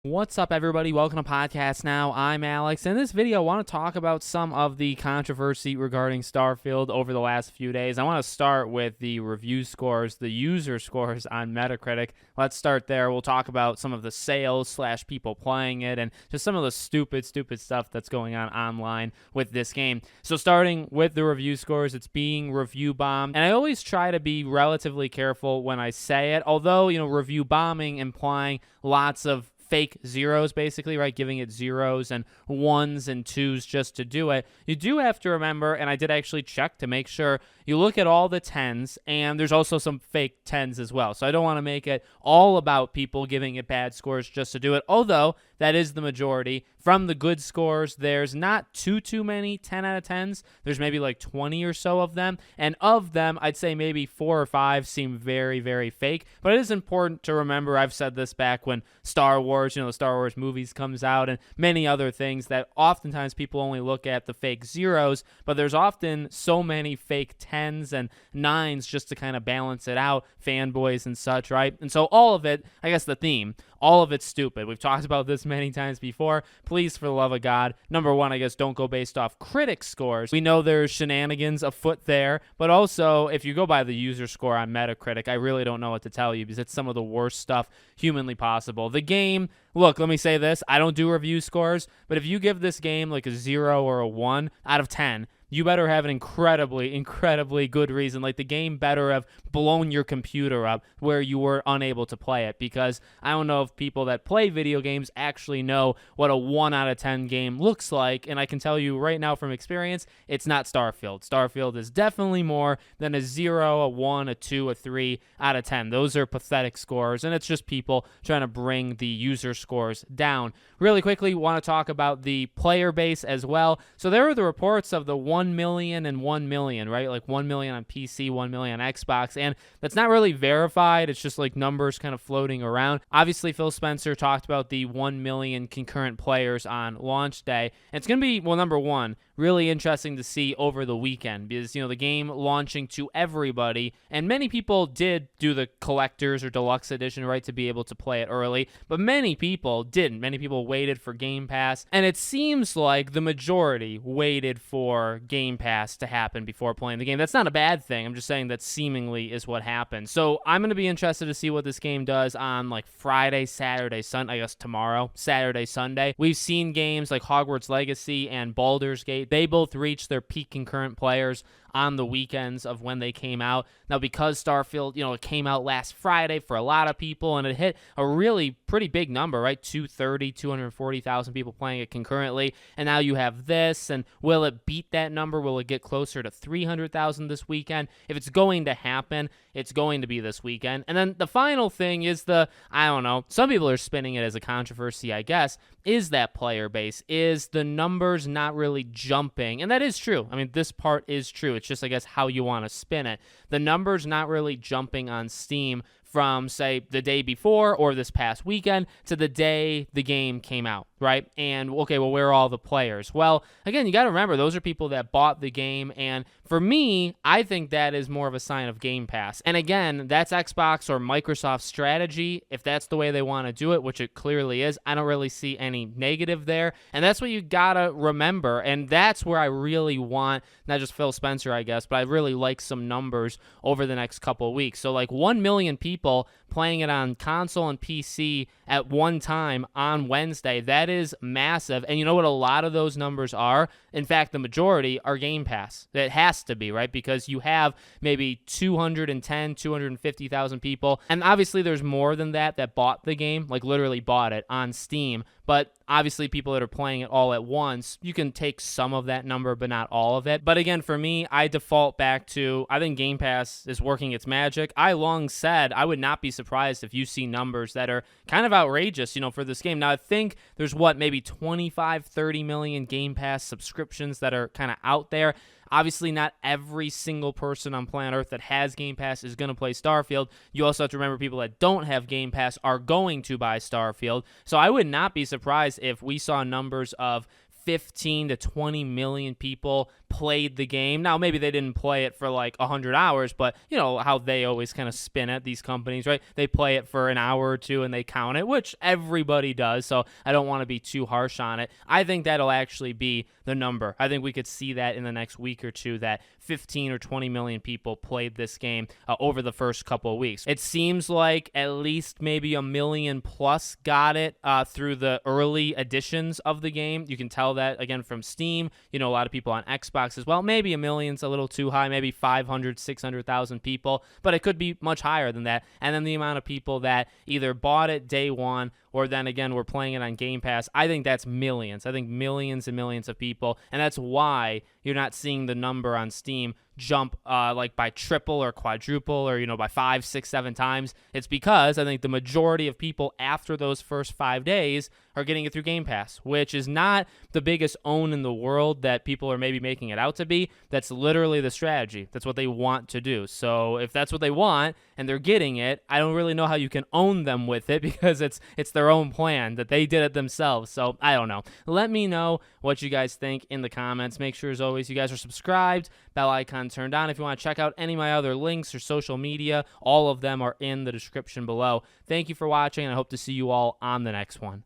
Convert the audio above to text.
What's up, everybody? Welcome to Podcast Now. I'm Alex. In this video, I want to talk about some of the controversy regarding Starfield over the last few days. I want to start with the review scores, the user scores on Metacritic. Let's start there. We'll talk about some of the sales / people playing it and just some of the stupid stuff that's going on online with this game. So starting with the review scores, it's being review bombed. And I always try to be relatively careful when I say it, although, review bombing implying lots of fake zeros, basically, right? Giving it zeros and ones and twos just to do it. You do have to remember, and I did actually check to make sure, you look at all the 10s, and there's also some fake 10s as well. So I don't want to make it all about people giving it bad scores just to do it, although that is the majority. From the good scores, there's not too many 10 out of 10s. There's maybe like 20 or so of them, and of them, I'd say maybe 4 or 5 seem very fake. But it is important to remember, I've said this back when Star Wars, the Star Wars movies comes out and many other things, that oftentimes people only look at the fake zeros, but there's often so many fake 10s and 9s just to kind of balance it out, fanboys and such, right? And so all of it, I guess the theme, all of it's stupid. We've talked about this many times before. Please, for the love of God, number one, I guess, don't go based off critic scores. We know there's shenanigans afoot there, but also, if you go by the user score on Metacritic, I really don't know what to tell you because it's some of the worst stuff humanly possible. The game, look, let me say this. I don't do review scores, but if you give this game like a 0 or a 1 out of 10, you better have an incredibly good reason. Like, the game better have blown your computer up where you were unable to play it, because I don't know if people that play video games actually know what a 1 out of 10 game looks like, and I can tell you right now from experience, it's not Starfield. Starfield is definitely more than a 0, a 1, a 2, a 3 out of 10. Those are pathetic scores, and it's just people trying to bring the user scores down. Really quickly, want to talk about the player base as well. So there are the reports of the 1 million and 1 million, right? Like 1 million on PC, 1 million on Xbox, and that's not really verified. It's just like numbers kind of floating around. Obviously, Phil Spencer talked about the 1 million concurrent players on launch day. And it's going to be, well, number one, really interesting to see over the weekend because, the game launching to everybody, and many people did do the collector's or deluxe edition, right, to be able to play it early, but many people didn't. Many people waited for Game Pass, and it seems like the majority waited for Game Pass to happen before playing the game. That's not a bad thing. I'm just saying that seemingly is what happened. So I'm going to be interested to see what this game does on like Friday, Saturday, Sunday, I guess tomorrow, Saturday, Sunday. We've seen games like Hogwarts Legacy and Baldur's Gate. They both reached their peak concurrent players on the weekends of when they came out. Now, because Starfield, it came out last Friday for a lot of people, and it hit a really pretty big number, right? 240,000 people playing it concurrently. And now you have this, and will it beat that number? Will it get closer to 300,000 this weekend? If it's going to happen, it's going to be this weekend. And then the final thing is I don't know, some people are spinning it as a controversy, I guess, is that player base. Is the numbers not really jumping? And that is true. I mean, this part is true. It's just, I guess, how you want to spin it. The numbers not really jumping on Steam from, say, the day before or this past weekend to the day the game came out, right? And, okay, well, where are all the players? Well, again, you got to remember, those are people that bought the game, and for me, I think that is more of a sign of Game Pass. And again, that's Xbox or Microsoft's strategy. If that's the way they want to do it, which it clearly is, I don't really see any negative there, and that's what you got to remember, and that's where I really want, not just Phil Spencer, I guess, but I really like some numbers over the next couple of weeks. So, like, 1 million people playing it on console and PC at one time on Wednesday. That is massive. And you know what a lot of those numbers are? In fact, the majority are Game Pass. That has to be, right? Because you have maybe 250,000 people. And obviously there's more than that bought the game, like literally bought it on Steam. But obviously people that are playing it all at once, you can take some of that number, but not all of it. But again, for me, I default back to, I think Game Pass is working its magic. I long said I would not be surprised if you see numbers that are kind of outrageous, for this game. Now, I think there's maybe 25, 30 million Game Pass subscriptions that are kind of out there. Obviously, not every single person on planet Earth that has Game Pass is going to play Starfield. You also have to remember people that don't have Game Pass are going to buy Starfield. So I would not be surprised if we saw numbers of 15 to 20 million people played the game. Now, maybe they didn't play it for like 100 hours, but you know how they always kind of spin it, these companies, right? They play it for an hour or two and they count it, which everybody does. So I don't want to be too harsh on it. I think that'll actually be the number. I think we could see that in the next week or two, that 15 or 20 million people played this game over the first couple of weeks. It seems like at least maybe a million plus got it through the early editions of the game. You can tell that again from Steam. You know, a lot of people on Xbox as well. Maybe a million's a little too high, maybe 500, 600,000 people, but it could be much higher than that. And then the amount of people that either bought it day one or then again we're playing it on Game Pass, I think that's millions. I think millions and millions of people, and that's why you're not seeing the number on Steam jump like by triple or quadruple or, you know, by 5, 6, 7 times. It's because I think the majority of people after those first 5 days are getting it through Game Pass, which is not the biggest own in the world that people are maybe making it out to be. That's literally the strategy. That's what they want to do. So if that's what they want and they're getting it, I don't really know how you can own them with it, because it's their own plan that they did it themselves. So I don't know. Let me know what you guys think in the comments. Make sure, as always, you guys are subscribed, bell icon turned on. If you want to check out any of my other links or social media, all of them are in the description below. Thank you for watching, and I hope to see you all on the next one.